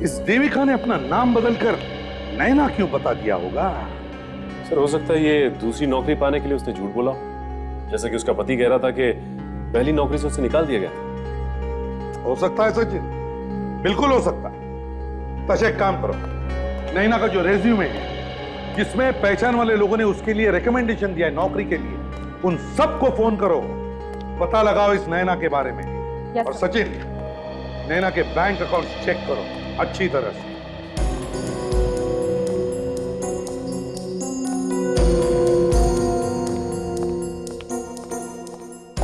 इस देविका ने अपना नाम बदलकर नैना क्यों बता दिया होगा? सर हो सकता है ये दूसरी नौकरी पाने के लिए उसने झूठ बोला, जैसा कि उसका पति कह रहा था कि पहली नौकरी से उसे निकाल दिया गया था। हो सकता है सचिन, बिल्कुल हो सकता है। तो एक काम करो, नैना का जो रेज्यूमे है जिसमें पहचान वाले लोगों ने उसके लिए रिकमेंडेशन दिया है नौकरी के लिए, उन सबको फोन करो, पता लगाओ इस नैना के बारे में। yes, और सचिन, नैना के बैंक अकाउंट चेक करो अच्छी तरह से।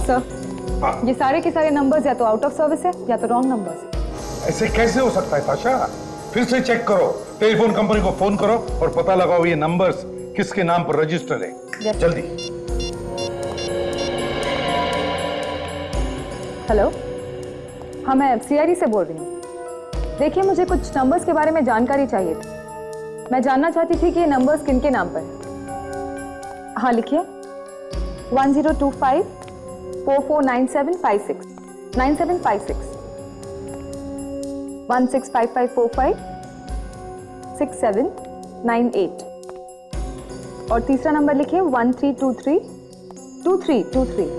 सर, ये सारे के सारे नंबर्स या तो आउट ऑफ सर्विस है या तो रॉन्ग नंबर्स है। ऐसे कैसे हो सकता है ताशा? फिर से चेक करो, टेलीफोन कंपनी को फोन करो और पता लगाओ ये नंबर्स किसके नाम पर रजिस्टर है। yes, जल्दी। हेलो, हाँ मैं FCRE से बोल रही हूँ। देखिए मुझे कुछ नंबर्स के बारे में जानकारी चाहिए थी। मैं जानना चाहती थी कि ये नंबर्स किनके नाम पर है। हाँ लिखिए, 1025 449756 9756 165545 6798 और तीसरा नंबर लिखिए 1323 2323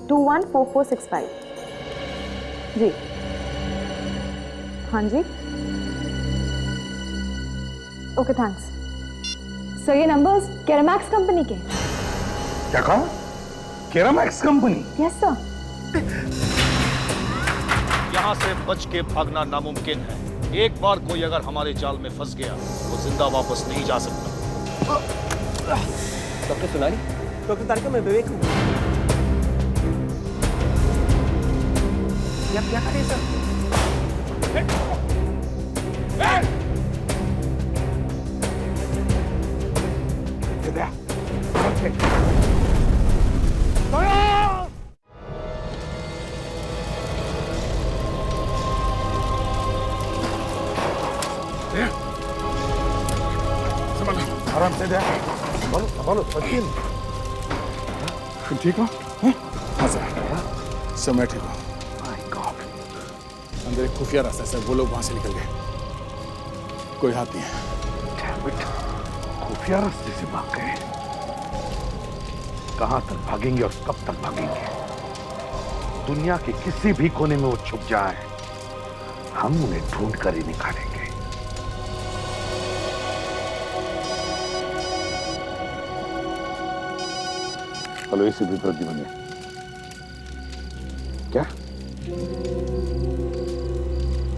214465। जी हाँ जी, ओके थैंक्स सर। ये नंबर्स केरामैक्स कंपनी के। क्या कहा? Keramax company? Yes sir. यहाँ से बच के भागना नामुमकिन है। एक बार कोई अगर हमारे जाल में फंस गया तो जिंदा वापस नहीं जा सकता। डॉक्टर सोनाली, डॉक्टर तारिका, मैं विवेक हूँ। आप क्या कर रहे हैं सर? आराम से दे। बोलो सचिन, ठीक हो? हाँ सर, सब मैं ठीक हूँ। अंदर एक खुफिया रास्ता है सर, वो लोग वहां से निकल गए, कोई हाथ नहीं है। खुफिया रास्ते से भाग गए? कहां तक भागेंगे और कब तक भागेंगे? दुनिया के किसी भी कोने में वो छुप जाए, हम उन्हें ढूंढ कर ही निकालेंगे। हेलो, इसी विप्र जी बने क्या?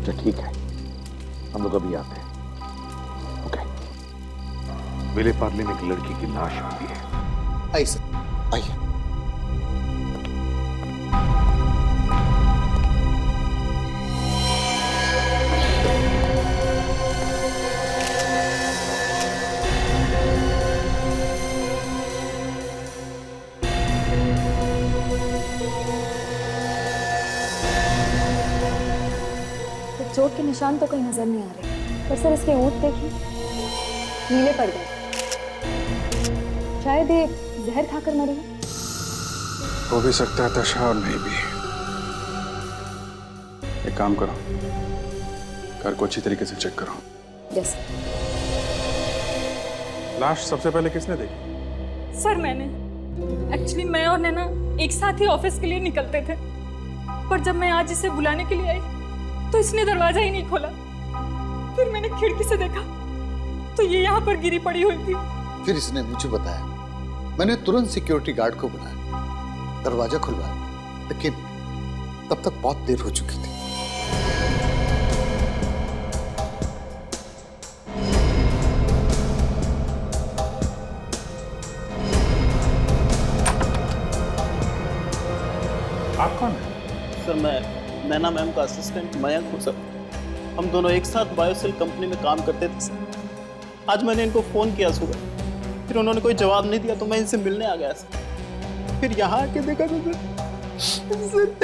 अच्छा ठीक है, हम लोग अभी आते हैं। ओके। विले पार्ले में एक लड़की की लाश मिली है। आइए सर, आइए। चोट के निशान तो कहीं नजर नहीं आ रहे, पर सर इसके ऊँट देखिए, नीले पड़ गए। शायद ये जहर खाकर मरी है। हो भी सकता है तशा, और नहीं भी। एक काम करो, कार को अच्छी तरीके से चेक करो। यस। लाश सबसे पहले किसने देखी? सर मैंने। एक्चुअली मैं और नैना एक साथ ही ऑफिस के लिए निकलते थे, पर जब मैं आज इसे बुलाने के लिए आई तो इसने दरवाजा ही नहीं खोला। फिर मैंने खिड़की से देखा तो ये यहाँ पर गिरी पड़ी हुई थी। फिर इसने मुझे बताया, मैंने तुरंत सिक्योरिटी गार्ड को बुलाया, दरवाजा खुलवाया, लेकिन तब तक बहुत देर हो चुकी थी। आप कौन है? सर मैं नैना मैम का असिस्टेंट मयंक हूँ सर। हम दोनों एक साथ बायोसेल कंपनी में काम करते थे सर। आज मैंने इनको फ़ोन किया सुबह, फिर उन्होंने कोई जवाब नहीं दिया तो मैं इनसे मिलने आ गया सर। फिर यहाँ आके देखा तो सर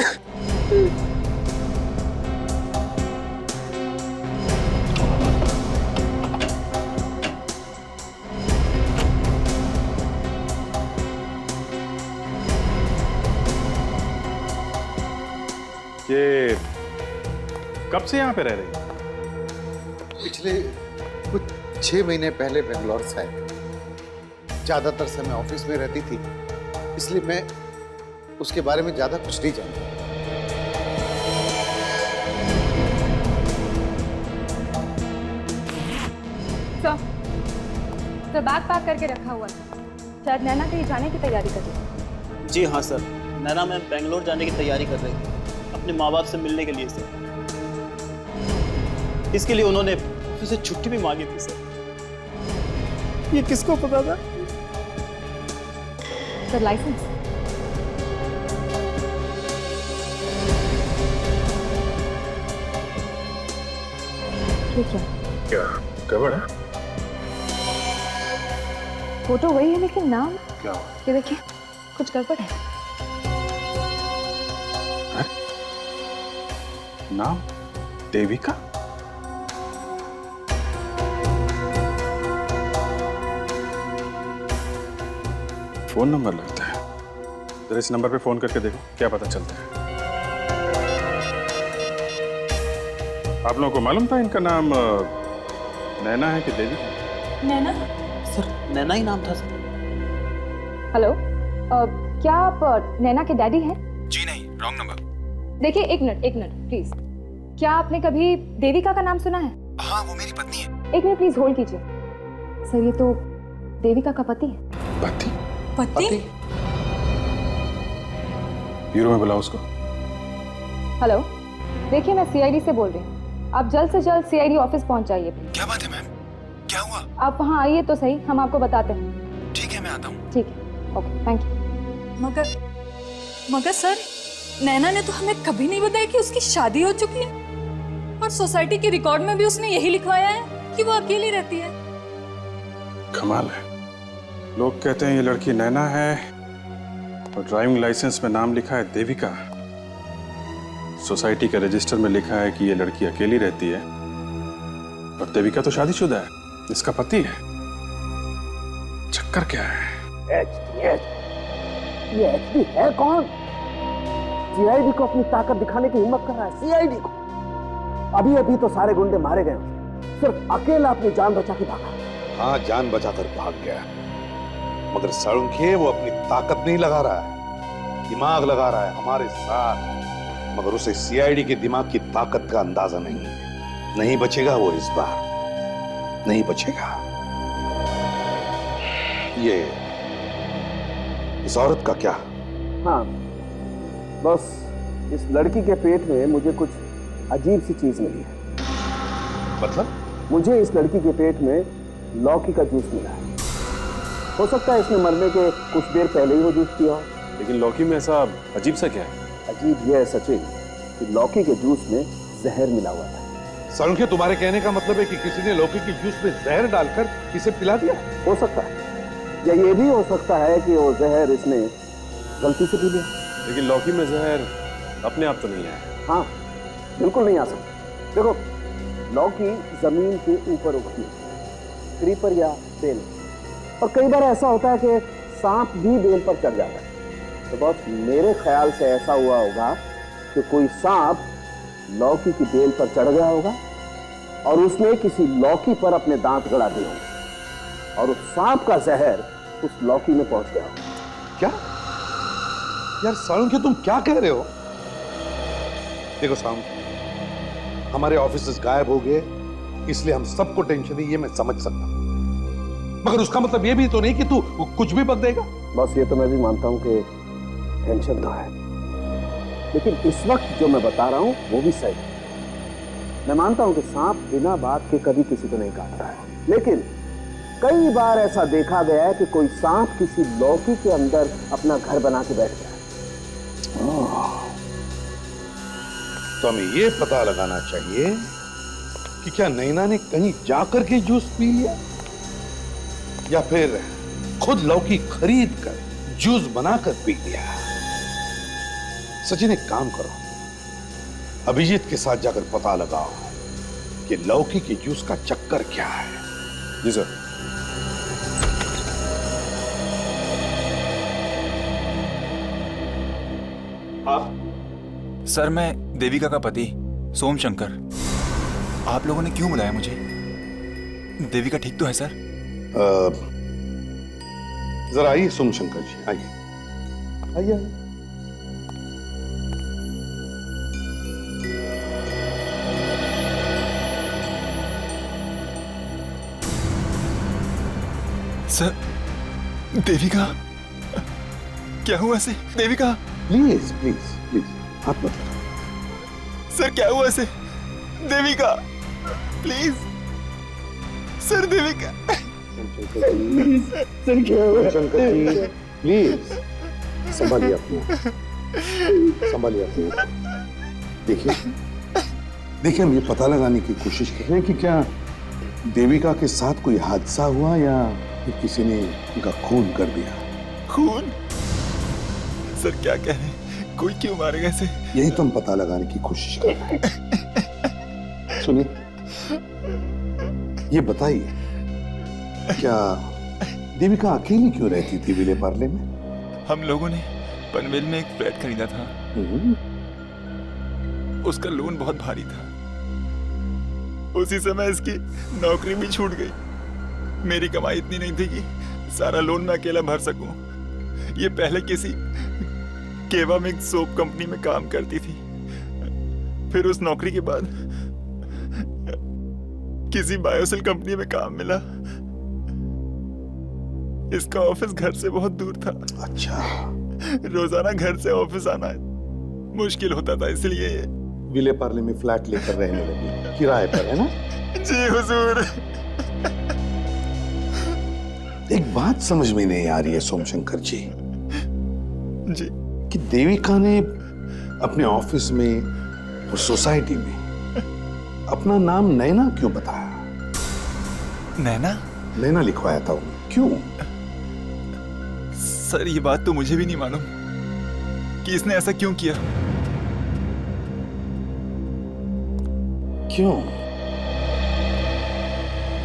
ये कब से यहाँ पे रह रही है? पिछले कुछ 6 महीने पहले बेंगलोर से आए थे। ज्यादातर समय ऑफिस में रहती थी, इसलिए मैं उसके बारे में ज्यादा कुछ नहीं जानता। तो बैग पैक करके रखा हुआ था, शायद नैना कहीं जाने की तैयारी कर रही है। जी हाँ सर, नैना मैम बेंगलोर जाने की तैयारी कर रही थी अपने माँ बाप से मिलने के लिए सर। इसके लिए उन्होंने ऑफिस से छुट्टी भी मांगी थी सर। ये किसको पता था? Sir license. ठीक है, क्या गड़बड़ है? फोटो वही है लेकिन नाम क्या ये देखिए, कुछ गड़बड़ है। नाम देविका? फोन नंबर लगता है। जरा इस नंबर पे फोन करके देखो, क्या पता चलता है। आप लोगों को मालूम था इनका नाम नैना है कि देविका? नैना? सर नैना ही नाम था सर। हेलो, क्या आप नैना के डैडी हैं? जी नहीं, रॉन्ग नंबर। देखिए एक मिनट प्लीज। क्या आपने कभी देविका का नाम सुना है? हाँ, वो मेरी पत्नी है। एक मिनट प्लीज होल्ड कीजिए। सर ये तो देविका का पति है। पति? पति? ब्यूरो में बुलाओ उसको। हेलो, देखिए मैं सीआईडी से बोल रही हूँ। आप जल्द से जल्द सीआईडी ऑफिस पहुंच जाइए। क्या बात है मैम? क्या हुआ? आप वहाँ आइए तो सही, हम आपको बताते हैं। ठीक है, मैं आता हूँ। ठीक है, ओके, थैंक यू। मगर सर, नैना ने तो हमें कभी नहीं बताया कि उसकी शादी हो चुकी है, और सोसाइटी के रिकॉर्ड में भी उसने यही लिखवाया है कि वो अकेली रहती है। कमाल है, लोग कहते हैं ये लड़की नैना है और ड्राइविंग लाइसेंस में नाम लिखा है देविका। सोसाइटी के रजिस्टर में लिखा है कि ये लड़की अकेली रहती है, और देविका तो शादीशुदा है, इसका पति है। चक्कर क्या है? ये एचडी है कौन? सीआईडी को अपनी ताकत दिखाने की हिम्मत कर रहा है। सीआईडी को अभी अभी तो सारे गुंडे मारे गए, सिर्फ अकेला अपनी जान बचा के भागा। हाँ, जान बचाकर भाग गया, मगर सड़ुंखे वो अपनी ताकत नहीं लगा रहा है, दिमाग लगा रहा है हमारे साथ। मगर उसे सीआईडी के दिमाग की ताकत का अंदाजा नहीं है। नहीं बचेगा वो इस बार, नहीं बचेगा। ये इस औरत का क्या? हाँ, बस इस लड़की के पेट में मुझे कुछ अजीब सी चीज मिली है। मतलब? मुझे इस लड़की के पेट में लौकी का जूस मिला है। हो सकता है इसने मरने के कुछ देर पहले ही वो जूस पिया हो। लेकिन लौकी में ऐसा अजीब सा क्या है? अजीब यह है सचिन कि लौकी के जूस में जहर मिला हुआ था। सड़ुंखे, तुम्हारे कहने का मतलब है कि किसी ने लौकी के जूस में जहर डालकर इसे पिला दिया? हो सकता है, या ये भी हो सकता है कि वो जहर इसने गलती से पी लिया। लेकिन लौकी में जहर अपने आप तो नहीं है। हाँ, बिल्कुल नहीं आ सकता। देखो, लौकी जमीन के ऊपर उगती है, क्रीपर या बेल, और कई बार ऐसा होता है कि सांप भी बेल पर चढ़ जाता है। तो बस मेरे ख्याल से ऐसा हुआ होगा कि कोई सांप लौकी की बेल पर चढ़ गया होगा और उसने किसी लौकी पर अपने दांत गड़ा दिए होंगे, और उस सांप का जहर उस लौकी में पहुंच गया होगा। क्या यार सड़ुंखे, तुम क्या कह रहे हो? देखो सड़ुंखे, हमारे ऑफिसेस गायब हो गए, इसलिए हम सबको टेंशन है, ये मैं समझ सकता हूं, मगर उसका मतलब ये भी तो नहीं कि तू कुछ भी बक देगा। बस ये तो मैं भी मानता हूं कि टेंशन तो है, लेकिन इस वक्त जो मैं बता रहा हूं वो भी सही है। मैं मानता हूं कि सांप बिना बात के कभी किसी को नहीं काटता है, लेकिन कई बार ऐसा देखा गया है कि कोई सांप किसी लौकी के अंदर अपना घर बना के बैठ गया। तो हमें ये पता लगाना चाहिए कि क्या नैना ने कहीं जाकर के जूस पी लिया, या फिर खुद लौकी खरीद कर जूस बनाकर पी लिया। सचिन, एक काम करो, अभिजीत के साथ जाकर पता लगाओ कि लौकी के जूस का चक्कर क्या है। जी सर। आप? सर, मैं देविका का पति सोम शंकर। आप लोगों ने क्यों बुलाया मुझे? देविका ठीक तो है सर? जरा आइए सोमशंकर जी, आइए आइए आइए। सर, देविका क्या हुआ से? देविका प्लीज प्लीज प्लीज हाथ मत लगाओ। सर क्या हुआ से? Devika please sir, Devika sir क्या हुआ? शंकर जी प्लीज संभालिए अपने आप। संभालिए अपने आप। देखिए देखिए, हम ये पता लगाने की कोशिश कर रहे हैं कि क्या देविका के साथ कोई हादसा हुआ या फिर किसी ने उनका खून कर दिया। खून? सर क्या कह रहे हैं? कोई क्यों मारेगा इसे? यही तो हम पता लगाने की कोशिश कर रहे हैं। सुनिए, ये बताइए, क्या देविका अकेली क्यों रहती थी विले पार्ले में? हम लोगों ने पनवेल में एक फ्लैट खरीदा था। उसका लोन बहुत भारी था। उसी समय इसकी नौकरी भी छूट गई। मेरी कमाई इतनी नहीं थी कि सारा लोन मैं अकेला भर सकूं। ये पहले किसी केवा में सोप कंपनी में काम करती थी। फिर उस नौकरी के बाद किसी बायोसेल कंपनी में काम मिला। इसका ऑफिस घर से बहुत दूर था। अच्छा, रोजाना घर से ऑफिस आना मुश्किल होता था, इसलिए विले पार्ले में फ्लैट लेकर रहने लगी, किराए पर, है ना? जी हुजूर। एक बात समझ में नहीं आ रही है सोमशंकर जी, जी कि देविका ने अपने ऑफिस में और सोसाइटी में अपना नाम नैना क्यों बताया? नैना? नैना लिखवाया था उन्हें, क्यों? सर ये बात तो मुझे भी नहीं मालूम कि इसने ऐसा क्यों किया। क्यों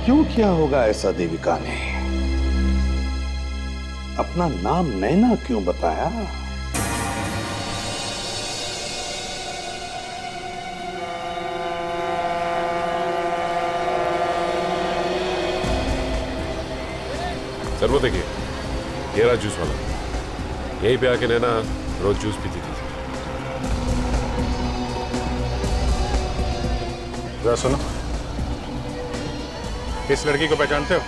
क्यों किया होगा ऐसा देविका ने? अपना नाम नैना क्यों बताया? सर वो देखिए, ये रहा जूस वाला। यहीं पे आके नैना रोज जूस पीती थी। जरा सुनो, इस लड़की को पहचानते हो?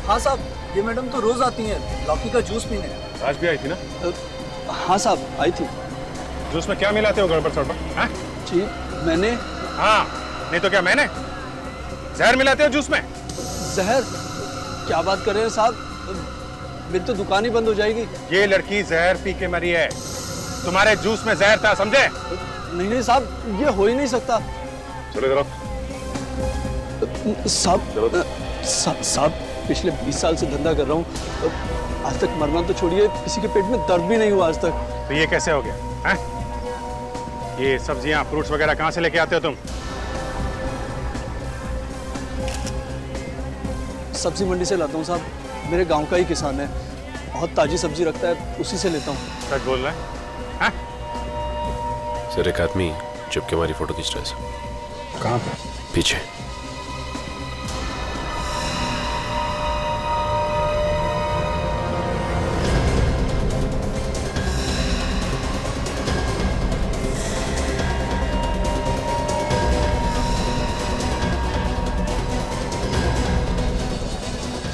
हाँ साहब, ये मैडम तो रोज आती हैं लौकी का जूस पीने। आज भी आई थी ना? हाँ साहब, आई थी। जूस में क्या मिलाते हो गड़बड़ सड़बड़? हाँ? जी मैंने। हाँ, नहीं तो क्या मैंने? जहर मिलाते हो जूस में? जहर? क्या बात कर रहे हैं साहब, मेरी तो दुकान ही बंद हो जाएगी। ये लड़की जहर पी के मरी है। तुम्हारे जूस में जहर था, समझे? नहीं नहीं साहब, ये हो ही नहीं सकता। चलो जरा। साहब पिछले 20 साल से धंधा कर रहा हूँ, आज तक मरना तो छोड़िए, किसी के पेट में दर्द भी नहीं हुआ आज तक। तो ये कैसे हो गया? हैं? ये सब्जियां फ्रूट्स वगैरह कहाँ से लेके आते हो तुम? सब्जी मंडी से लाता हूँ साहब, मेरे गांव का ही किसान है, बहुत ताजी सब्जी रखता है, उसी से लेता हूँ। सच बोल रहा है? सर एक आदमी चुप के हमारी फोटो खींच रहा है सर। कहाँ पे? पीछे।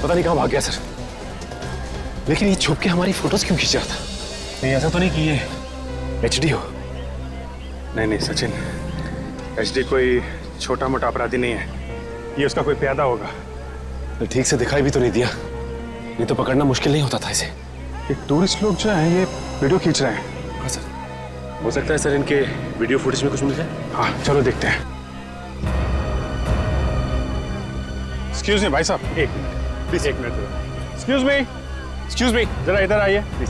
पता नहीं कहाँ भाग गया सर, लेकिन ये छुप के हमारी फोटोज क्यों खींच रहा था? नहीं ऐसा तो नहीं कि ये एचडी हो? नहीं नहीं सचिन, एचडी कोई छोटा मोटा अपराधी नहीं है, ये उसका कोई प्यादा होगा। तो ठीक से दिखाई भी तो नहीं दिया, नहीं तो पकड़ना मुश्किल नहीं होता था इसे। ये टूरिस्ट लोग जो हैं ये वीडियो खींच रहे हैं। हाँ सर, हो सकता है सर इनके वीडियो फुटेज में कुछ मिल जाए। हाँ चलो देखते हैं। एक्सक्यूज मी भाई साहब, एक मिनट प्लीज, एक मिनट। एक्सक्यूज मी, जरा इधर आइए प्लीज।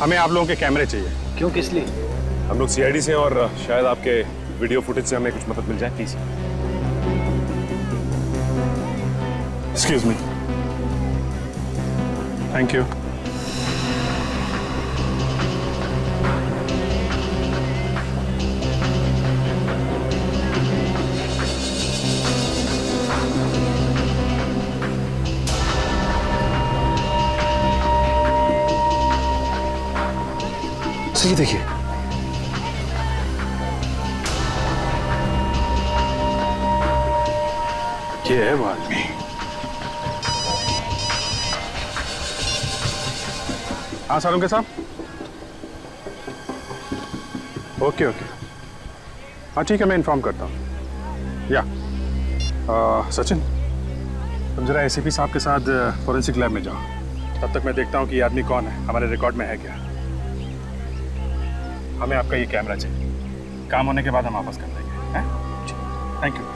हमें आप लोगों के कैमरे चाहिए। क्यों, किस लिए? हम लोग सीआईडी से और शायद आपके वीडियो फुटेज से हमें कुछ मदद मिल जाए please. Excuse me, thank you. अच्छा ये देखिए, ये है वो आदमी। हाँ सालुंके साहब, ओके ओके, हाँ ठीक है, मैं इन्फॉर्म करता हूँ। या सचिन, तुम जरा एसीपी साहब के साथ फॉरेंसिक लैब में जाओ। तब तक मैं देखता हूँ कि ये आदमी कौन है, हमारे रिकॉर्ड में है क्या। हमें आपका ये कैमरा चाहिए, काम होने के बाद हम वापस कर देंगे।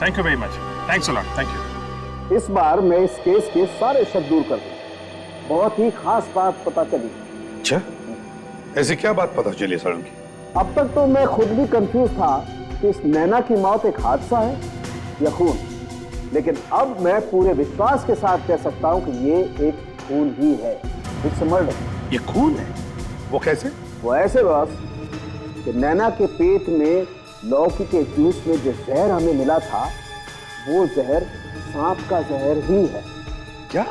Thank you very much, thanks a lot, thank you. इस बार मैं इस केस के सारे शक दूर कर दूंगा। बहुत ही खास बात पता चली। अच्छा, ऐसी क्या बात पता चली सालुंके? अब तक तो मैं खुद भी कंफ्यूज था कि इस नैना की मौत एक हादसा है या खून, लेकिन अब मैं पूरे विश्वास के साथ कह सकता हूं कि ये एक खून ही है। It's murder. ये खून है? वो कैसे? वो ऐसे बस कि नैना के पेट में लौकी के जूस में जो जहर हमें मिला था, वो जहर सांप का जहर ही है। क्या?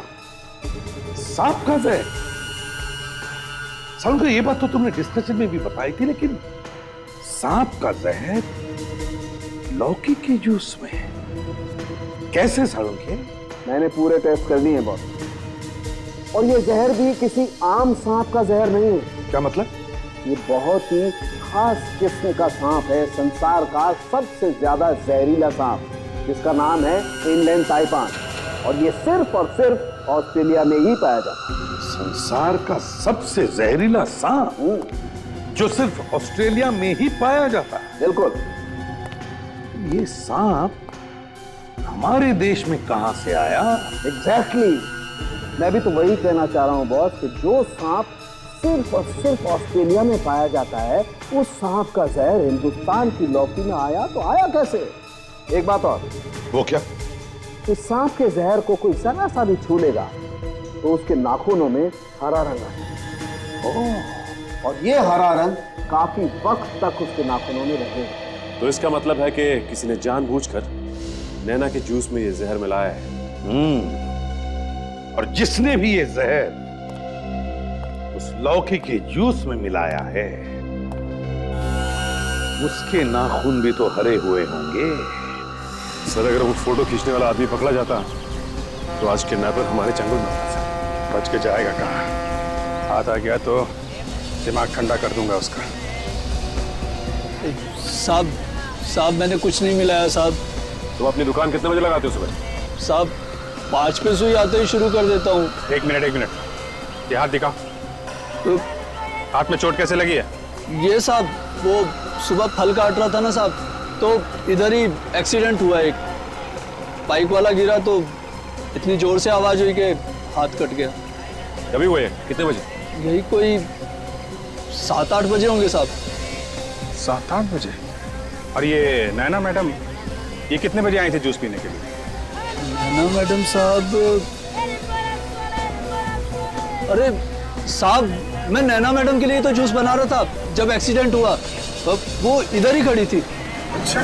सांप का जहर? सालुंके, ये बात तो तुमने डिस्कशन में भी बताई थी, लेकिन सांप का जहर लौकी के जूस में कैसे सालुंके? मैंने पूरे टेस्ट कर लिए हैं बॉस, और ये जहर भी किसी आम सांप का जहर नहीं है। क्या मतलब? ये बहुत ही खास किस्म का सांप है, संसार का सबसे ज्यादा जहरीला सांप, जिसका नाम है इनलैंड ताइपान, और ये सिर्फ और सिर्फ ऑस्ट्रेलिया में ही पाया जाता है। संसार का सबसे जहरीला सांप जो सिर्फ ऑस्ट्रेलिया में ही पाया जाता है? बिल्कुल। ये सांप हमारे देश में कहां से आया? एग्जैक्टली, मैं भी तो वही कहना चाह रहा हूं बॉस, कि जो सांप सिर्फ और सिर्फ ऑस्ट्रेलिया में पाया जाता है, उस सांप का जहर हिंदुस्तान की लौकी में आया तो आया कैसे? एक बात और। वो क्या? इस सांप के जहर को कोई जरा सा भी छू लेगा तो उसके नाखूनों में हरा रंग आता, और ये हरा रंग काफी वक्त तक उसके नाखूनों में रहेगा। तो इसका मतलब है कि किसी ने जानबूझकर नैना के जूस में ये जहर मिलाया है। और जिसने भी ये जहर उस लौकी के जूस में मिलाया है, उसके नाखून भी तो हरे हुए होंगे। सर, अगर वो फोटो खींचने वाला आदमी पकड़ा जाता तो आज किडनैपर हमारे चंगुल में होता। बच के जाएगा कहाँ? हाथ आ गया तो दिमाग ठंडा कर दूंगा उसका। साहब मैंने कुछ नहीं मिलाया साहब। तुम अपनी दुकान कितने बजे लगाते हो सुबह? साहब 5 पे सुई आते ही शुरू कर देता हूँ। एक मिनट, ये हाथ दिखाओ। तो हाथ में चोट कैसे लगी है? ये साहब, वो सुबह फल काट रहा था ना साहब, तो इधर ही एक्सीडेंट हुआ। एक बाइक वाला गिरा तो इतनी जोर से आवाज हुई कि हाथ कट गया। कभी हुए? कितने बजे? यही कोई 7-8 बजे होंगे साहब। 7-8 बजे? और ये नैना मैडम, ये कितने बजे आई थी जूस पीने के लिए? नैना मैडम साहब, अरे साहब, मैं नैना मैडम के लिए तो जूस बना रहा था जब एक्सीडेंट हुआ। वो इधर ही खड़ी थी। अच्छा,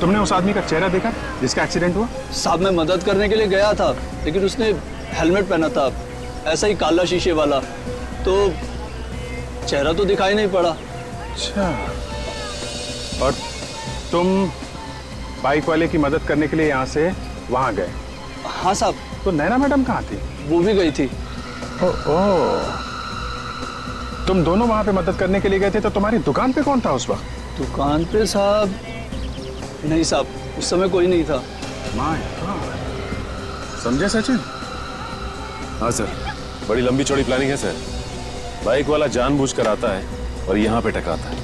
तुमने उस आदमी का चेहरा देखा जिसका एक्सीडेंट हुआ? साहब, मैं मदद करने के लिए गया था, लेकिन उसने हेलमेट पहना था, ऐसा ही काला शीशे वाला, तो चेहरा तो दिखाई नहीं पड़ा। अच्छा, और तुम बाइक वाले की मदद करने के लिए यहाँ से वहाँ गए? हाँ साहब। तो नैना मैडम कहाँ थी? वो भी गई थी। ओह, तुम दोनों वहाँ पे मदद करने के लिए गए थे, तो तुम्हारी दुकान पे कौन था उस वक्त? दुकान पे साहब, नहीं साहब, उस समय कोई नहीं था। माय गॉड, समझे सचिन? हाँ सर, बड़ी लंबी चौड़ी प्लानिंग है सर। बाइक वाला जानबूझकर आता है और यहाँ पे टकराता है,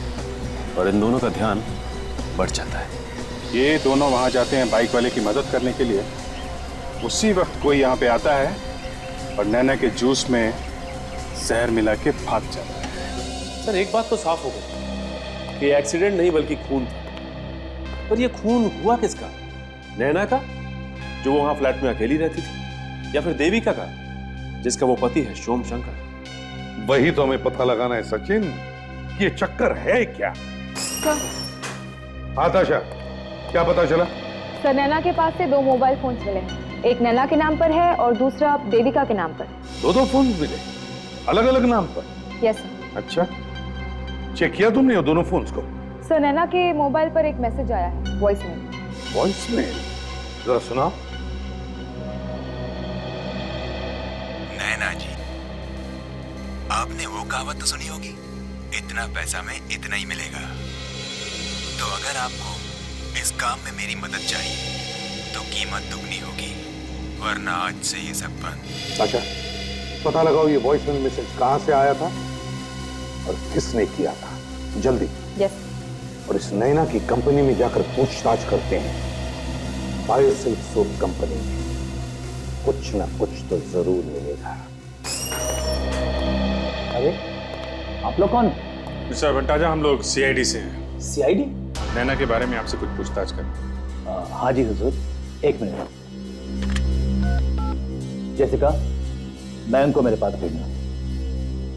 और इन दोनों का ध्यान बढ़ जाता है। ये दोनों वहाँ जाते हैं बाइक वाले की मदद करने के लिए, उसी वक्त कोई यहाँ पे आता है और नैना के जूस में जहर मिला के भाग जाता है। सर, एक बात तो साफ हो गई कि एक्सीडेंट नहीं बल्कि खून था। पर ये खून हुआ किसका? नैना का, जो वहां फ्लैट में अकेली रहती थी, या फिर देविका का, जिसका वो पति है सोम शंकर? वही तो हमें पता लगाना है सचिन, ये चक्कर है क्या? आताशा, क्या पता चला? सर, नैना के पास से 2 मोबाइल फोन्स मिले हैं। एक नैना के नाम पर है और दूसरा देविका के नाम पर। 2 फोन मिले, अलग अलग नाम पर? Yes sir. अच्छा, चेक किया तुमने वो दोनों फोन्स को? सर नैना के मोबाइल पर एक मैसेज आया है, वॉइस में। वॉइस में? जरा सुना। नैना जी, आपने वो कहावत तो सुनी होगी, इतना पैसा में इतना ही मिलेगा। तो अगर आपको इस काम में मेरी मदद चाहिए तो कीमत दुगनी होगी, वरना आज से ये सब बंद। अच्छा, पता लगाओ ये वॉइस मैसेज कहां से आया था और किसने किया था, जल्दी। यस। और इस नैना की कंपनी में जाकर पूछताछ करते हैं। बायोसिल्क सोप कंपनी में कुछ ना कुछ तो जरूर मिलेगा। अरे आप लोग कौन? मिस्टर भट्टाजा, हम लोग सीआईडी से हैं। सीआईडी? नैना के बारे में आपसे कुछ पूछताछ करें। हाँ जी हुजूर, एक मिनट। जैसिका, मैम को मेरे पास भेजना।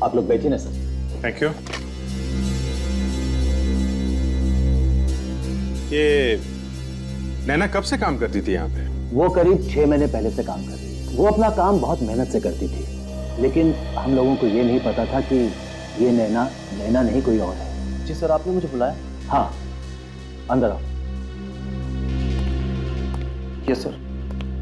आप लोग बैठिए ना सर। Thank you. ये नैना कब से काम करती थी यहाँ पे? वो करीब 6 महीने पहले से काम कर रही है। वो अपना काम बहुत मेहनत से करती थी, लेकिन हम लोगों को ये नहीं पता था कि ये नैना नहीं कोई और है। जी सर, आपने मुझे बुलाया? हाँ, अंदर आओ। Yes sir.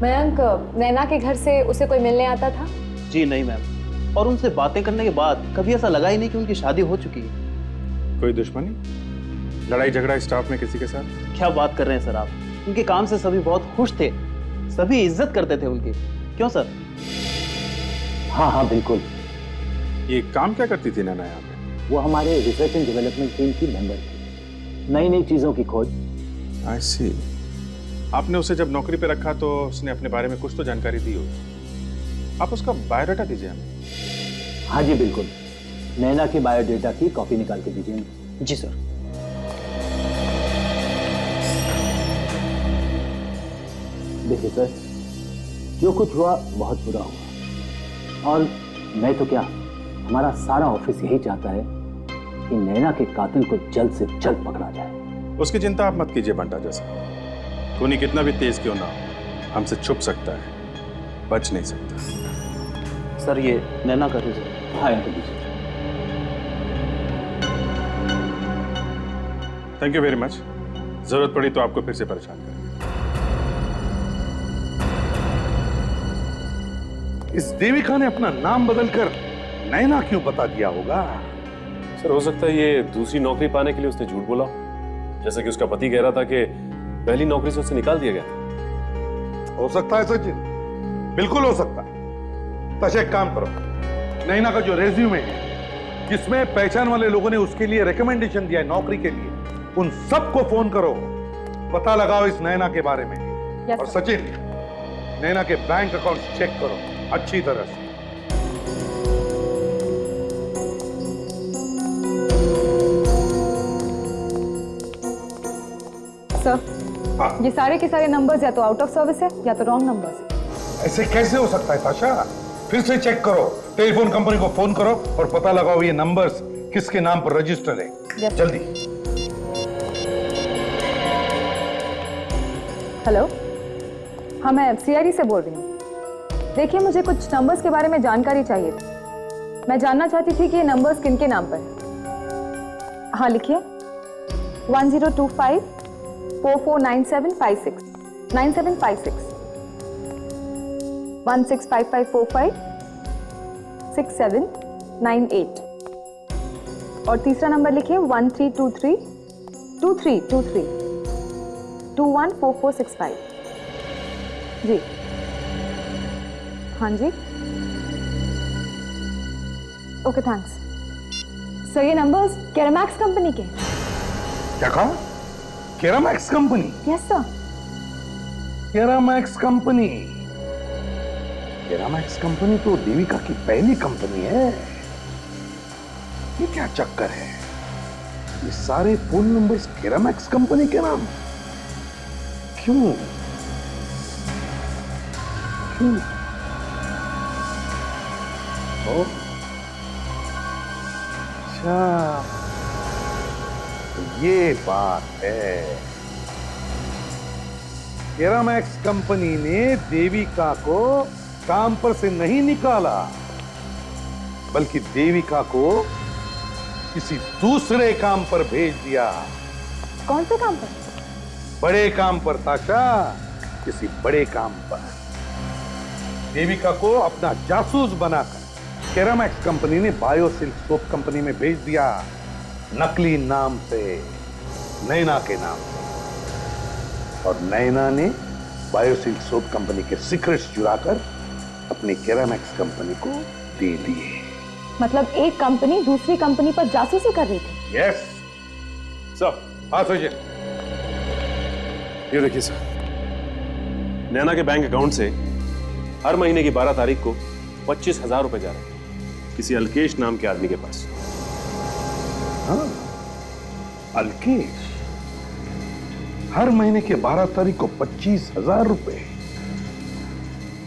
मयंक, नैना के घर से उसे कोई मिलने आता था? जी नहीं मैम, और उनसे बातें करने के बाद कभी ऐसा लगा ही नहीं कि उनकी शादी हो चुकी है। कोई दुश्मनी, लड़ाई झगड़ा स्टाफ में किसी के साथ? क्या बात कर रहे हैं सर आप? उनके काम से सभी बहुत खुश थे, सभी इज्जत करते थे उनकी। क्यों सर? हाँ हाँ बिल्कुल। ये काम क्या करती थी नैना यहाँ पे? वो हमारे रिसर्च एंड डेवलपमेंट टीम की मेंबर थी, नई नई चीजों की खोज। आई सी। आपने उसे जब नौकरी पे रखा तो उसने अपने बारे में कुछ तो जानकारी दी होगी। आप उसका बायोडाटा दीजिए हमें। हाँ जी बिल्कुल, नैना की बायोडेटा की कॉपी निकाल के दीजिए। जी सर। देखिए सर, जो कुछ हुआ बहुत बुरा हुआ, और मैं तो क्या, हमारा सारा ऑफिस यही चाहता है कि नैना के कातिल को जल्द से जल्द पकड़ा जाए। उसकी चिंता आप मत कीजिए बंटा जैसा। खूनी कितना भी तेज क्यों ना हो, हमसे छुप सकता है, बच नहीं सकता। सर ये नैना का रिजल्ट। हाँ इनको दीजिए। Thank you very much. जरूरत पड़ी तो आपको फिर से परेशान करेंगे। इस देविका ने अपना नाम बदलकर नैना क्यों बता दिया होगा? सर हो सकता है ये दूसरी नौकरी पाने के लिए उसने झूठ बोला, जैसा कि उसका पति कह रहा था कि पहली नौकरी से उसे निकाल दिया गया था। हो सकता है सचिन, बिल्कुल हो सकता है। तो एक काम करो, नैना का जो रेज्यूमे है जिसमें पहचान वाले लोगों ने उसके लिए रिकमेंडेशन दिया है नौकरी के लिए, उन सबको फोन करो, पता लगाओ इस नैना के बारे में। Yes, और sir. सचिन, नैना के बैंक अकाउंट चेक करो अच्छी तरह से। सर, ये सारे के सारे नंबर्स या तो आउट ऑफ सर्विस है या तो रॉन्ग नंबर्स है। ऐसे कैसे हो सकता है ताशा? फिर से चेक करो, टेलीफोन कंपनी को फोन करो और पता लगाओ ये नंबर्स किसके नाम पर रजिस्टर है। Yes. जल्दी। हेलो, हाँ मैं सीआईडी से बोल रही हूँ। देखिए, मुझे कुछ नंबर्स के बारे में जानकारी चाहिए थी। मैं जानना चाहती थी कि ये नंबर्स किनके नाम पर है। हाँ लिखिए, 1025 449756 9756 165545 6798। और तीसरा नंबर लिखिए 1323 2323 214465। जी हाँ जी, ओके थैंक्स सर। ये नंबर्स केरामैक्स कंपनी के हैं। क्या कहा? Keramax company? Yes sir. Keramax company? Keramax company तो देविका की पहली कंपनी है। ये क्या चक्कर है? ये सारे फोन नंबर्स केरामैक्स कंपनी के नाम? क्यों? क्यों? ओ, अच्छा, ये बात है। केरामैक्स कंपनी ने देविका को काम पर से नहीं निकाला, बल्कि देविका को किसी दूसरे काम पर भेज दिया। कौन से काम पर? बड़े काम पर ताशा, किसी बड़े काम पर। देविका को अपना जासूस बनाकर केरामैक्स कंपनी ने बायोसिल्क सोप कंपनी में भेज दिया, नकली नाम से, नैना के नाम से। और नैना ने बायोसिल्क सोप कंपनी के सीक्रेट्स चुराकर अपनी केरामैक्स कंपनी को दे दिए। मतलब एक कंपनी दूसरी कंपनी पर जासूसी कर रही थी? Yes sir. हाँ सुजय, ये देखिए सर, नैना के बैंक अकाउंट से हर महीने की 12 तारीख को 25,000 रुपए जा रहे हैं किसी अल्केश नाम के आदमी के पास। हाँ, अल्केश हर महीने के 12 तारीख को 25,000 रुपए।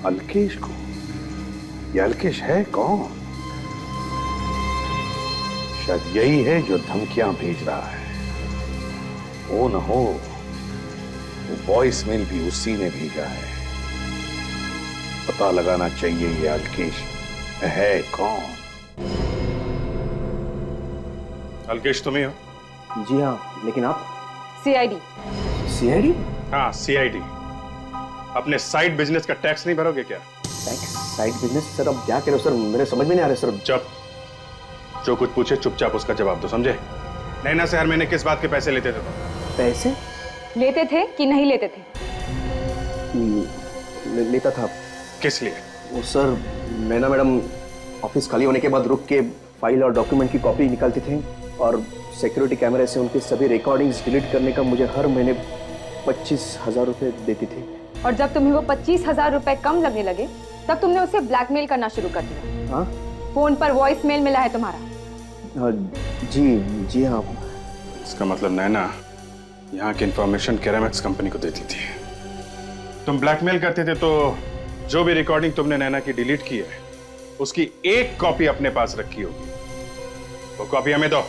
अल्केश को, ये अल्केश है कौन? शायद यही है जो धमकियां भेज रहा है। वो न हो वो वॉइस मेल भी उसी ने भेजा है। पता लगाना चाहिए ये अल्केश है कौन। अल्केश तुम्ही हो? जी हाँ, लेकिन आप? सीआईडी। सीआईडी? हाँ, सीआईडी। अपने साइड बिजनेस का टैक्स नहीं भरोगे क्या? टैक्स? Side business? सर अब क्या कह रहे हो सर, मेरे समझ में नहीं आ रहा सर। जब जो कुछ पूछे चुपचाप उसका जवाब दो, समझे? नैना से हर महीने किस बात के पैसे लेते थे? पैसे लेते थे कि नहीं लेते थे? लेता था। किस लिए? वो सर, नैना मैडम ऑफिस खाली होने के बाद रुक के फाइल और डॉक्यूमेंट की कॉपी निकालती थी और सिक्योरिटी कैमरे से उनके सभी रिकॉर्डिंग्स डिलीट करने का मुझे हर महीने 25,000 रुपए देती थी। और जब तुम्हें वो 25,000 रुपए कम लगने लगे तब तुमने उसे ब्लैकमेल करना शुरू कर दिया। हाँ? फोन पर वॉइस मेल मिला है तुम्हारा? जी हाँ। इसका मतलब नैना यहाँ की इंफॉर्मेशन केरामैक्स कंपनी को देती थी। तुम ब्लैकमेल करते थे तो जो भी रिकॉर्डिंग तुमने नैना की डिलीट की है उसकी एक कॉपी अपने पास रखी होगी। वो कॉपी हमें दो।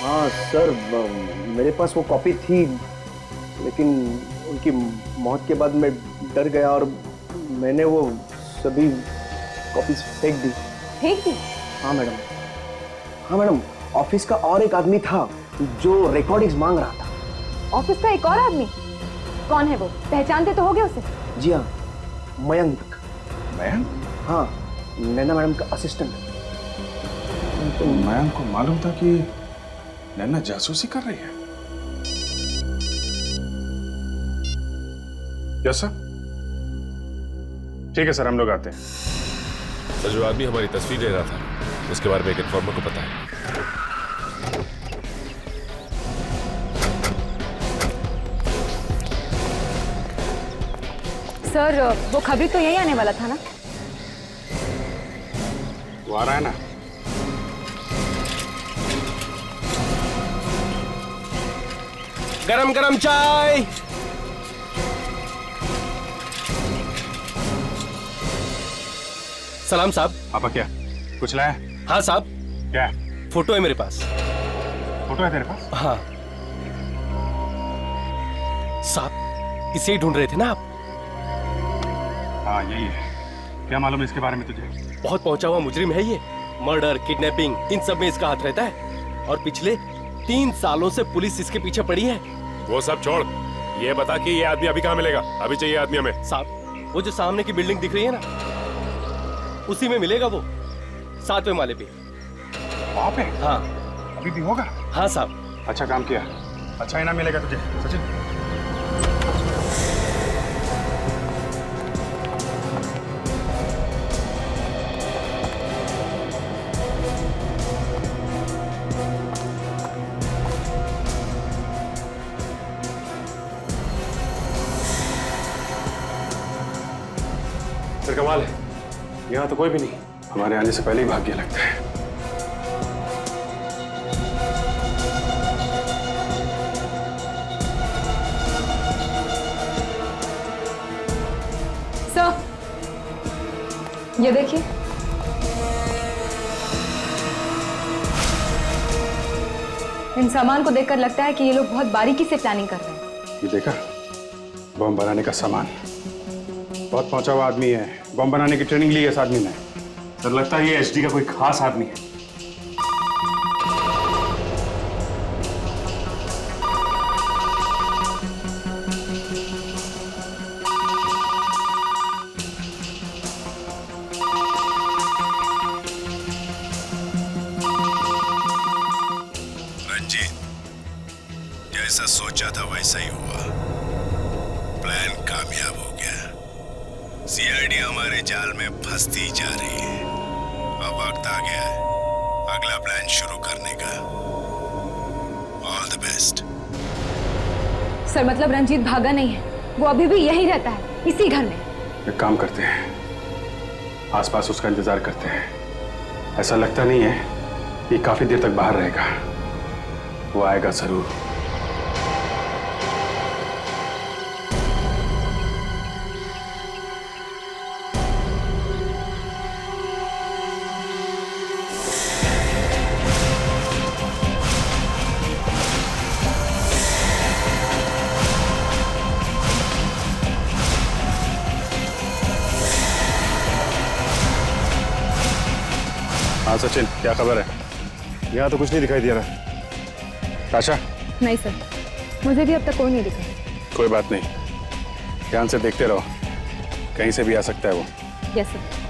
हाँ सर, मेरे पास वो कॉपी थी, लेकिन उनकी मौत के बाद मैं डर गया और मैंने वो सभी कॉपीज फेंक दी। फेंक दी? हाँ मैडम। हाँ मैडम, ऑफिस का और एक आदमी था जो रिकॉर्डिंग्स मांग रहा था। ऑफिस का एक और आदमी? कौन है वो? पहचानते तो होगे उसे? जी हाँ, मयंक। मयंक? हाँ, नैना मैडम का असिस्टेंट। तो मयंक को मालूम था कि नैना जासूसी कर रही है? Yes sir. ठीक है सर, हम लोग आते हैं। सर, जो आदमी हमारी तस्वीर ले रहा था उसके बारे में एक इन्फॉर्मर को पता है। सर, वो खबरी तो यही आने वाला था ना? वो आ रहा है ना? गरम गरम चाय। सलाम साहब। आपा क्या कुछ लाया? हाँ साहब। क्या? फोटो है मेरे पास। फोटो है तेरे पास? हाँ साहब, इसे ही ढूंढ रहे थे ना आप? हाँ यही है। क्या मालूम है इसके बारे में तुझे? बहुत पहुंचा हुआ मुजरिम है ये। मर्डर, किडनैपिंग, इन सब में इसका हाथ रहता है और पिछले 3 सालों से पुलिस इसके पीछे पड़ी है। वो सब छोड़, ये बता कि ये आदमी अभी कहाँ मिलेगा? अभी चाहिए आदमी हमें। साहब, वो जो सामने की बिल्डिंग दिख रही है ना, उसी में मिलेगा वो, 7वें माले पे। वहाँ पे? हाँ। अभी भी होगा? हाँ साहब। अच्छा काम किया। अच्छा इनाम मिलेगा तुझे सचिन। फिर कमाल है, यहाँ तो कोई भी नहीं। हमारे आने से पहले ही भाग गया लगता है। सर, ये देखिए। इन सामान को देखकर लगता है कि ये लोग बहुत बारीकी से प्लानिंग कर रहे हैं। ये देखा, बम बनाने का सामान। बहुत पहुंचा हुआ आदमी है, बम बनाने की ट्रेनिंग ली है इस आदमी ने। सर लगता है ये एचडी का कोई खास आदमी है। सही हुआ, प्लान कामयाब हो गया। सीआईडी हमारे जाल में फंसती जा रही है। अब वक्त आ गया है अगला प्लान शुरू करने का। All the best. सर मतलब रंजीत भागा नहीं है, वो अभी भी यही रहता है, इसी घर में। एक काम करते हैं, आसपास उसका इंतजार करते हैं। ऐसा लगता नहीं है कि काफी देर तक बाहर रहेगा। वो आएगा जरूर। हाँ सचिन, क्या खबर है? यहाँ तो कुछ नहीं दिखाई दे रहा। आशा? नहीं सर, मुझे भी अब तक कोई नहीं दिखा। कोई बात नहीं, ध्यान से देखते रहो, कहीं से भी आ सकता है वो। Yes sir.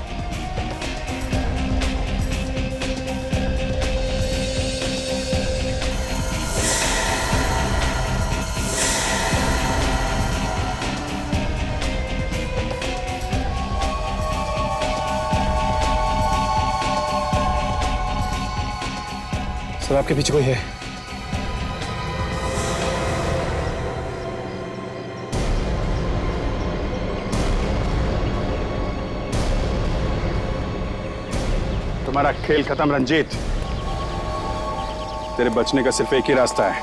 सर आपके पीछे कोई है? तुम्हारा खेल खत्म रंजीत। तेरे बचने का सिर्फ एक ही रास्ता है,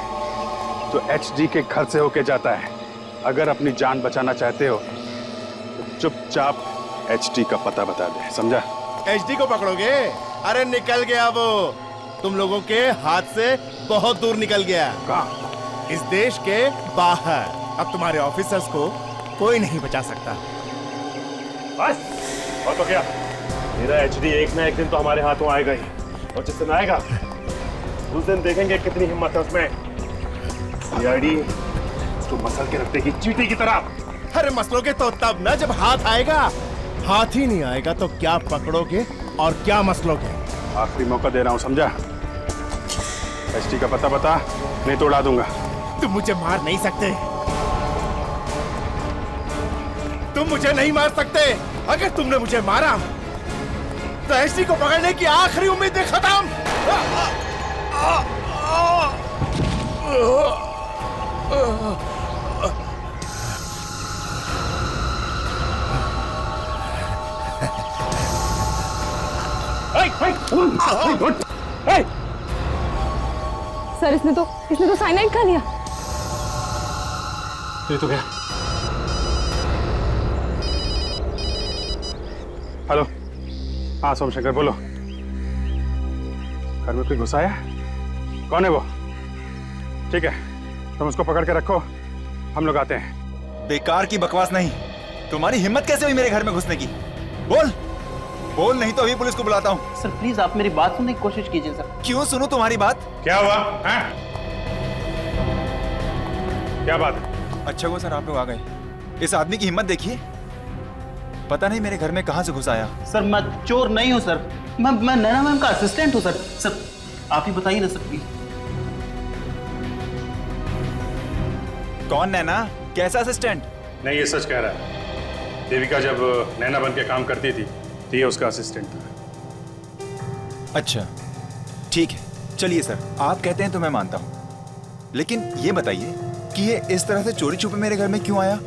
तो एचडी के घर से होके जाता है। अगर अपनी जान बचाना चाहते हो तो चुपचाप एचडी का पता बता दे, समझा? एचडी को पकड़ोगे? अरे निकल गया वो, तुम लोगों के हाथ से बहुत दूर निकल गया। कहाँ? इस देश के बाहर। अब तुम्हारे ऑफिसर्स को कोई नहीं बचा सकता। बस और तो क्या, मेरा एचडी एक ना एक दिन तो हमारे हाथों आएगा ही, और जिस दिन आएगा उस दिन देखेंगे कितनी हिम्मत है उसमें। सीआईडी उसको मसल के रखते की चींटी की तरह। अरे मसलोगे तो तब ना जब हाथ आएगा। हाथ ही नहीं आएगा तो क्या पकड़ोगे और क्या मसलोगे? आखिरी मौका दे रहा हूं, समझा? एचडी का पता बता, नहीं तो उड़ा दूंगा। तुम मुझे मार नहीं सकते, तुम मुझे नहीं मार सकते। अगर तुमने मुझे मारा तो एचडी को पकड़ने की आखिरी उम्मीद है खत्म। सर इसने तो साइनाइड खा लिया। ये तो क्या? हेलो, हाँ सोमशंकर बोलो। घर में कोई घुसा है? कौन है वो? ठीक है, तुम उसको पकड़ के रखो, हम लोग आते हैं। बेकार की बकवास नहीं। तुम्हारी हिम्मत कैसे हुई मेरे घर में घुसने की? बोल बोल, नहीं तो अभी पुलिस को बुलाता हूँ। सर प्लीज आप मेरी बात सुनने की कोशिश कीजिए सर। क्यों सुनूं तुम्हारी बात? क्या हुआ है? क्या बात है? अच्छा हुआ सर आप लोग आ गए। इस आदमी की हिम्मत देखिए, पता नहीं मेरे घर में कहां से घुस आया। सर मैं चोर नहीं हूं सर, मैं नैना मैम का असिस्टेंट हूं सर। सर आप ही बताइए ना सर प्लीज। कौन नैना? कैसा असिस्टेंट? नहीं, ये सच कह रहा है। देविका जब नैना बन के काम करती थी तो ये उसका असिस्टेंट था। अच्छा ठीक है, चलिए सर आप कहते हैं तो मैं मानता हूं, लेकिन ये बताइए कि ये इस तरह से चोरी छुपे मेरे घर में क्यों आया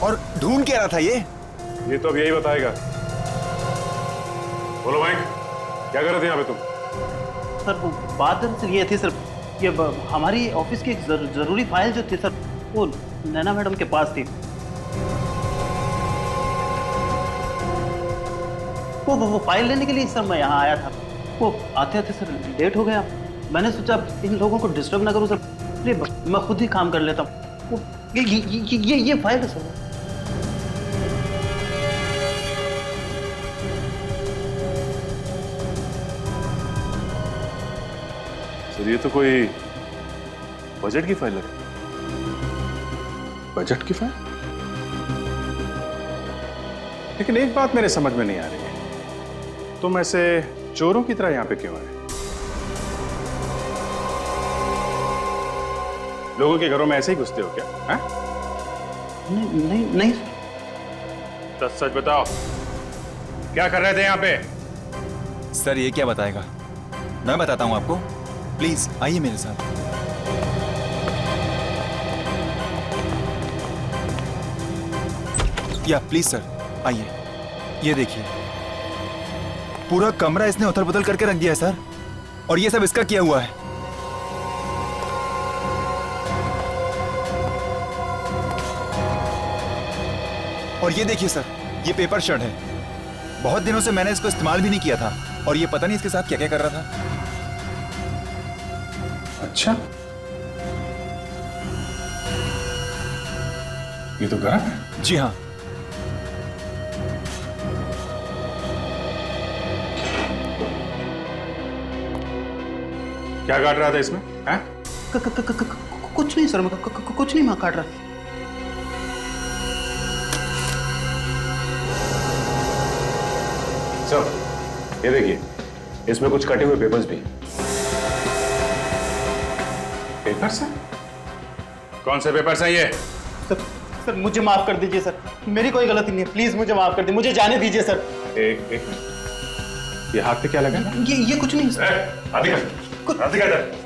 और ढूंढ क्या रहा था? ये तो अब यही बताएगा। बोलो माइक, क्या कर रहे थे यहाँ पे तुम? सर वो बात दरअसल ये थी सर, ये हमारी ऑफिस की एक जरूरी फाइल जो थी सर, वो नैना मैडम के पास थी। वो फाइल लेने के लिए सर मैं यहाँ आया था। वो आते आते सर लेट हो गया। मैंने सोचा इन लोगों को डिस्टर्ब ना करूँ सर, मैं खुद ही काम कर लेता हूँ। ये फाइल है सर। सर ये तो कोई बजट की फाइल है। बजट की फाइल? लेकिन एक बात मेरे समझ में नहीं आ रही है, तुम ऐसे चोरों की तरह यहां पे क्यों आए? लोगों के घरों में ऐसे ही घुसते हो क्या? हैं? नहीं नहीं नहीं सच सच बताओ, क्या कर रहे थे यहाँ पे? सर ये क्या बताएगा? मैं बताता हूँ आपको। प्लीज आइए मेरे साथ। या प्लीज सर आइए, ये देखिए पूरा कमरा इसने उथल पुथल करके रख दिया है सर, और ये सब इसका किया हुआ है। और ये देखिए सर, ये पेपर शर्ट है, बहुत दिनों से मैंने इसको इस्तेमाल भी नहीं किया था, और ये पता नहीं इसके साथ क्या क्या कर रहा था। अच्छा, ये तो गर्म है। जी हाँ। क्या काट रहा था इसमें? हैं? कुछ नहीं सर, कुछ नहीं मैं काट रहा। सर ये देखिए, इसमें कुछ कटे हुए पेपर्स भी। पेपर्स हैं? कौन से पेपर्स हैं ये? सर मुझे माफ कर दीजिए सर, मेरी कोई गलती नहीं है, प्लीज मुझे माफ कर दीजिए, मुझे जाने दीजिए सर। एक मिनट, ये हाथ पे क्या लगा? ये कुछ नहीं सर। राधिका इधर।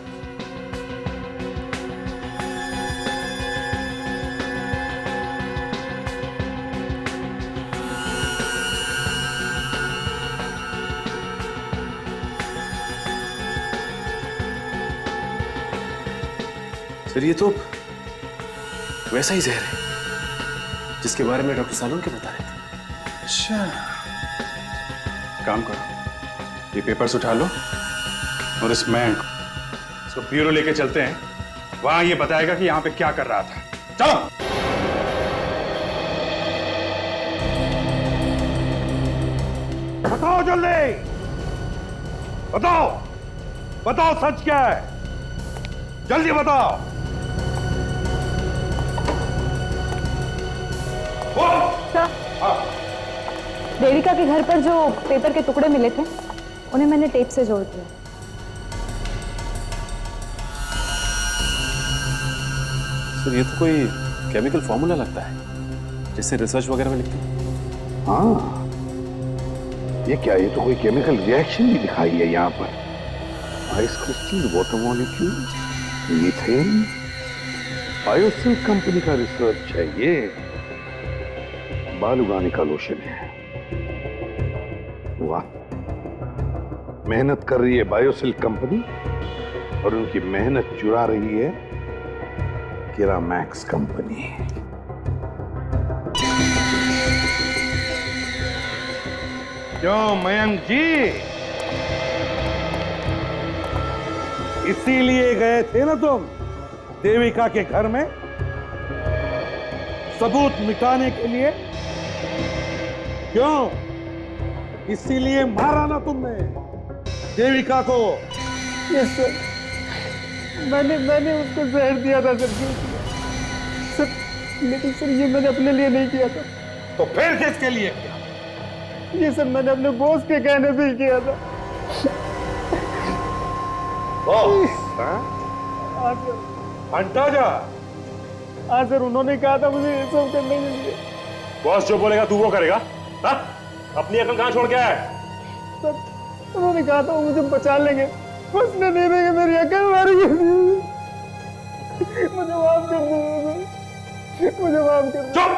सर ये तो वैसा ही जहर है जिसके बारे में डॉक्टर सालोन के बता रहे थे। अच्छा, काम करो, ये पेपर्स उठा लो और इस मैन को इसको ब्यूरो लेके चलते हैं, वहां ये बताएगा कि यहां पे क्या कर रहा था। चलो। बताओ जल्दी, बताओ बताओ सच क्या है, जल्दी बताओ। देविका के घर पर जो पेपर के टुकड़े मिले थे उन्हें मैंने टेप से जोड़ दिया। सर ये तो कोई केमिकल फॉर्मूला लगता है जिससे रिसर्च वगैरह में लिखते हैं। हाँ, ये क्या, ये तो कोई केमिकल रिएक्शन भी दिखाई है यहाँ पर। Ice crystal, water molecule, methane, biocell company का रिसर्च है ये। बाल उगाने का लोशन है। वाह, मेहनत कर रही है बायोसेल कंपनी और उनकी मेहनत चुरा रही है किरामैक्स कंपनी। क्यों मयंक जी, इसीलिए गए थे ना तुम देविका के घर में, सबूत मिटाने के लिए? क्यों, इसीलिए मारा ना तुमने देविका को? यस सर, मैंने उसको जहर दिया था सर, लेकिन सर ये मैंने अपने लिए नहीं किया था। तो फिर किसके लिए किया? ये सर मैंने अपने बॉस के कहने पे ही किया था। बॉस? घंटा जा। हाँ सर, उन्होंने कहा था मुझे ये सब करने के लिए। बॉस जो बोलेगा तू वो करेगा? हाँ? अपनी अकल कहाँ छोड़ के आया? सर उन्होंने कहा था वो मुझे बचा लेंगे, बचने नहीं देंगे, मेरी अकल मार गई। मुझे माफ कर दो, मुझे माफ कर दो। चुप!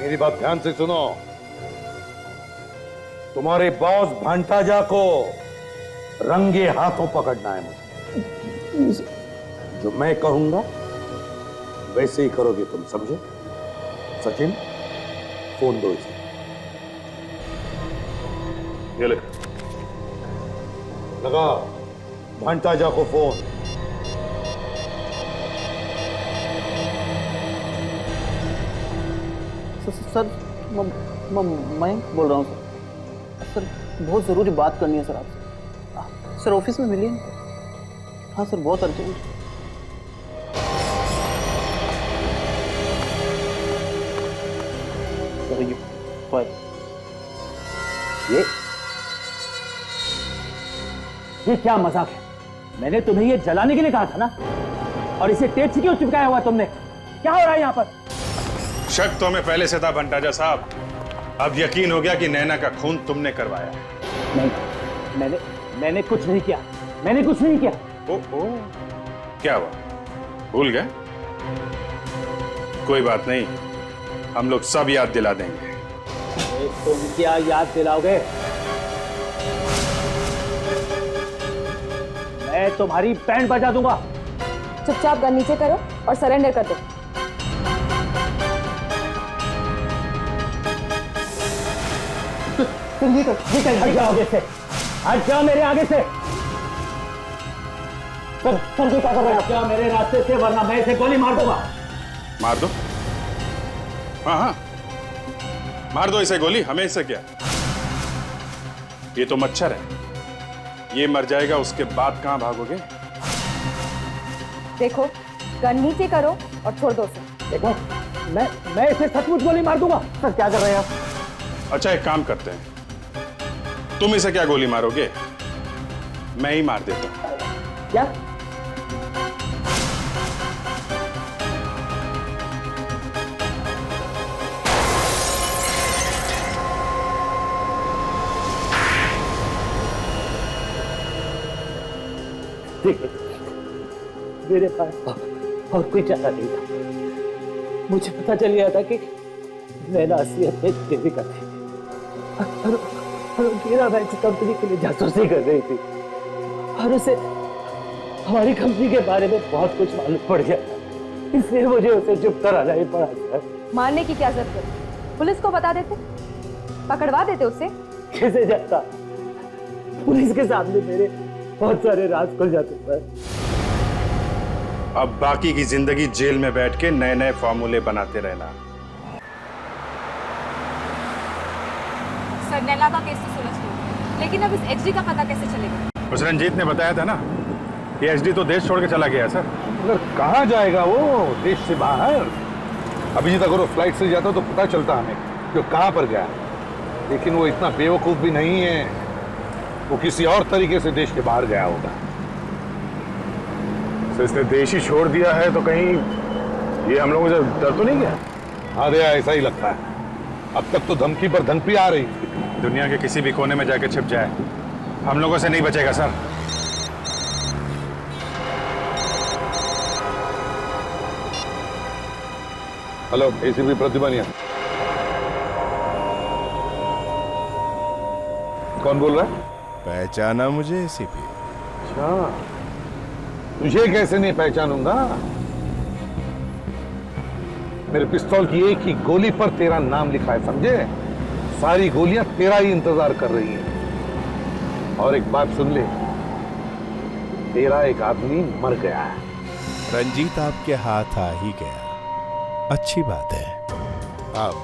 मेरी बात ध्यान से सुनो। तुम्हारे बॉस भंटाजा को रंगे हाथों पकड़ना है मुझे। जो मैं कहूंगा वैसे ही करोगे तुम, समझे? सचिन, फोन दो इसे। ये ले। लगा भंटाजा को फोन। सर मैं बोल रहा हूँ सर, बहुत ज़रूरी बात करनी है सर आपसे। सर ऑफिस में मिलिए। हाँ सर, बहुत अर्जेंट। सर ये फाइल, ये क्या मजाक है? मैंने तुम्हें ये जलाने के लिए कहा था ना, और इसे तेज से क्यों चिपकाया हुआ तुमने? क्या हो रहा है यहाँ पर? शक तो हमें पहले से था भंटाजा साहब। अब यकीन हो गया कि नैना का खून तुमने करवाया। नहीं, मैंने कुछ नहीं किया। मैंने कुछ नहीं किया। ओ, क्या हुआ? भूल गए? कोई बात नहीं, हम लोग सब याद दिला देंगे। तुम क्या याद दिलाओगे? मैं तुम्हारी बैंड बजा दूंगा। चुपचाप गन नीचे करो और सरेंडर कर दो। हट जाओ आगे से, हट जाओ मेरे आगे से। सर क्या कर रहे हो? क्या मेरे रास्ते से, वरना मैं इसे गोली मार दूंगा। मार दो। हाँ, मार दो इसे गोली। हमें इससे क्या? ये तो मच्छर है, ये मर जाएगा, उसके बाद कहां भागोगे? देखो, गन नीचे करो और छोड़ दो उसे। देखो, मैं इसे सचमुच गोली मार दूंगा। सर क्या कर रहे हैं आप? अच्छा, एक काम करते हैं, तुम इसे क्या गोली मारोगे? मैं ही मार देता हूं। क्या? देखिए, मेरे पास और कोई चारा नहीं था। मुझे पता चल गया था कि नैना असलियत में देविका थी और मीरा बैंक कंपनी के लिए जासूसी कर रही थी, और उसे हमारी कंपनी के बारे में बहुत कुछ मालूम पड़ गया, इसलिए मुझे उसे चुप कराना ही पड़ा सर। मारने की क्या जरूरत है? पुलिस को बता देते, पकड़वा देते उसे। कैसे जाता? पुलिस के सामने मेरे बहुत सारे राज खुल जाते सर। अब बाकी की जिंदगी जेल में बैठ के नए नए फॉर्मूले बनाते रहना। सर, नैना का केस तो सुलझ गया, लेकिन अब इस एचडी का पता कैसे चलेगा? उस रंजीत ने बताया था ना कि एचडी तो देश छोड़ के चला गया सर। मगर कहाँ जाएगा वो? देश से बाहर। अभिजीत अगर वो फ्लाइट से जाता तो पता चलता हमें कि वो कहाँ पर गया, लेकिन वो इतना बेवकूफ भी नहीं है, वो किसी और तरीके से देश के बाहर गया होगा। तो इसने देश ही छोड़ दिया है, तो कहीं ये हम लोगों से डर तो नहीं गया? हाँ दया, ऐसा ही लगता है। अब तक तो धमकी पर धमकी आ रही थी। दुनिया के किसी भी कोने में जाके छिप जाए, हम लोगों से नहीं बचेगा सर। Hello, ACP प्रतिबनिया। कौन बोल रहा है? पहचाना मुझे एसीपी? अच्छा, तुझे कैसे नहीं पहचानूंगा? मेरे पिस्तौल की एक ही गोली पर तेरा नाम लिखा है, समझे? सारी गोलियां तेरा ही इंतजार कर रही हैं। और एक बात सुन ले, तेरा एक आदमी मर गया है। रंजीत आपके हाथ आ ही गया, अच्छी बात है। अब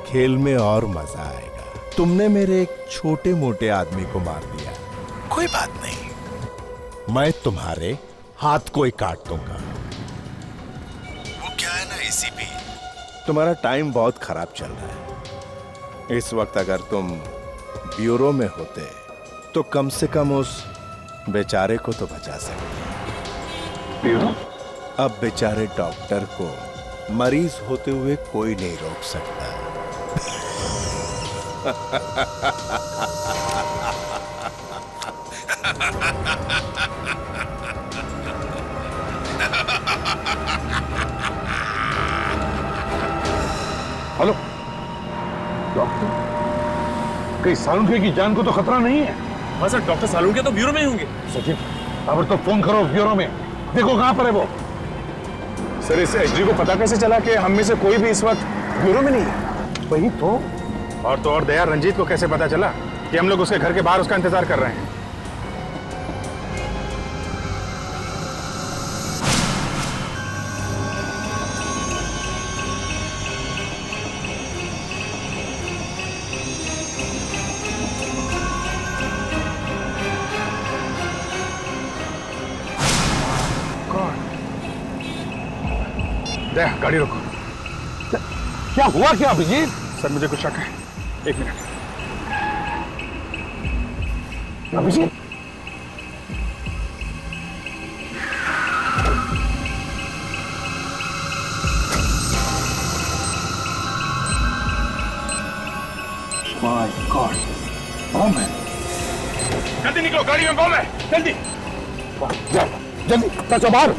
खेल में और मजा आएगा। तुमने मेरे एक छोटे मोटे आदमी को मार दिया, कोई बात नहीं, मैं तुम्हारे हाथ को ही काट दूंगा। वो क्या है ना एसीपी, तुम्हारा टाइम बहुत खराब चल रहा है। इस वक्त अगर तुम ब्यूरो में होते तो कम से कम उस बेचारे को तो बचा सकते। ब्यूरो? अब बेचारे डॉक्टर को मरीज होते हुए कोई नहीं रोक सकता। हेलो डॉक्टर, कहीं सालुंके की जान को तो खतरा नहीं है? हाँ सर, डॉक्टर सालुंके तो ब्यूरो में ही होंगे। सचिन, अब तो फोन करो ब्यूरो में, देखो कहां पर है वो। सर, इस एचडी को पता कैसे चला कि हम में से कोई भी इस वक्त ब्यूरो में नहीं है? वही तो और दया, रंजीत को कैसे पता चला कि हम लोग उसके घर के बाहर उसका इंतजार कर रहे हैं? दया, गाड़ी रोको। क्या हुआ क्या अभिजीत? सर, मुझे कुछ शक है, एक मिनट। अभिजीत, माय गॉड, बम है। जल्दी निकलो, गाड़ी में बम है, जल्दी। जल्दी चलो बाहर।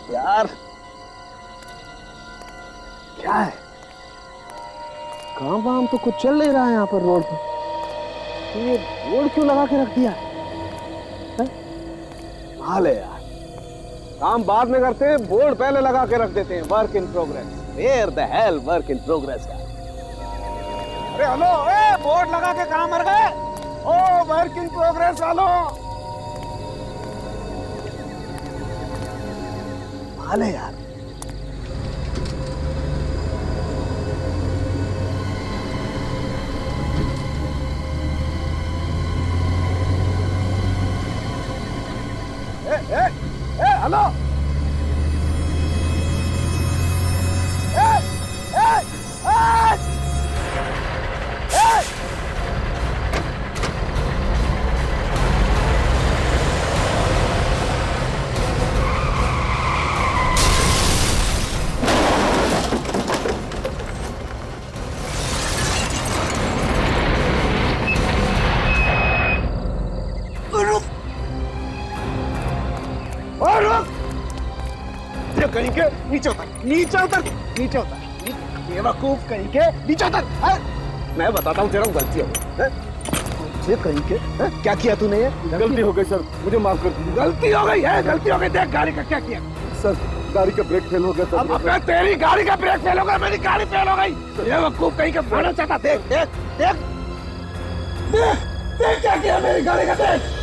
यार क्या है, काम वाम तो कुछ चल नहीं रहा है यहाँ पर रोड पर। ये बोर्ड क्यों लगा के रख दिया है? हाल है यार, काम बाद में करते हैं, बोर्ड पहले लगा के रख देते हैं, work in progress. Where the hell work in progress यार। अरे हेलो, बोर्ड लगा के कहाँ मर गए? ओ वर्क इन प्रोग्रेस वालों, हाल है यार। हेलो, कहीं के नीचे उतर, नीचे उतर, नीचे उतर, बेवकूफ कहीं के नीचे उतर। मैं बताता हूँ तेरा गलती हो गई, कहीं के क्या किया तूने? ये गलती हो गई सर, मुझे माफ कर दीजिए। गलती हो गई है, गलती हो गई। देख गाड़ी का क्या किया सर, गाड़ी का ब्रेक फेल हो गया सर। अब तेरी गाड़ी का ब्रेक फेल हो गया, मेरी गाड़ी फेल हो गई। बेवकूफ कहीं का फोड़ना चाहता। देख देख देख देख देख क्या किया मेरी गाड़ी का। देख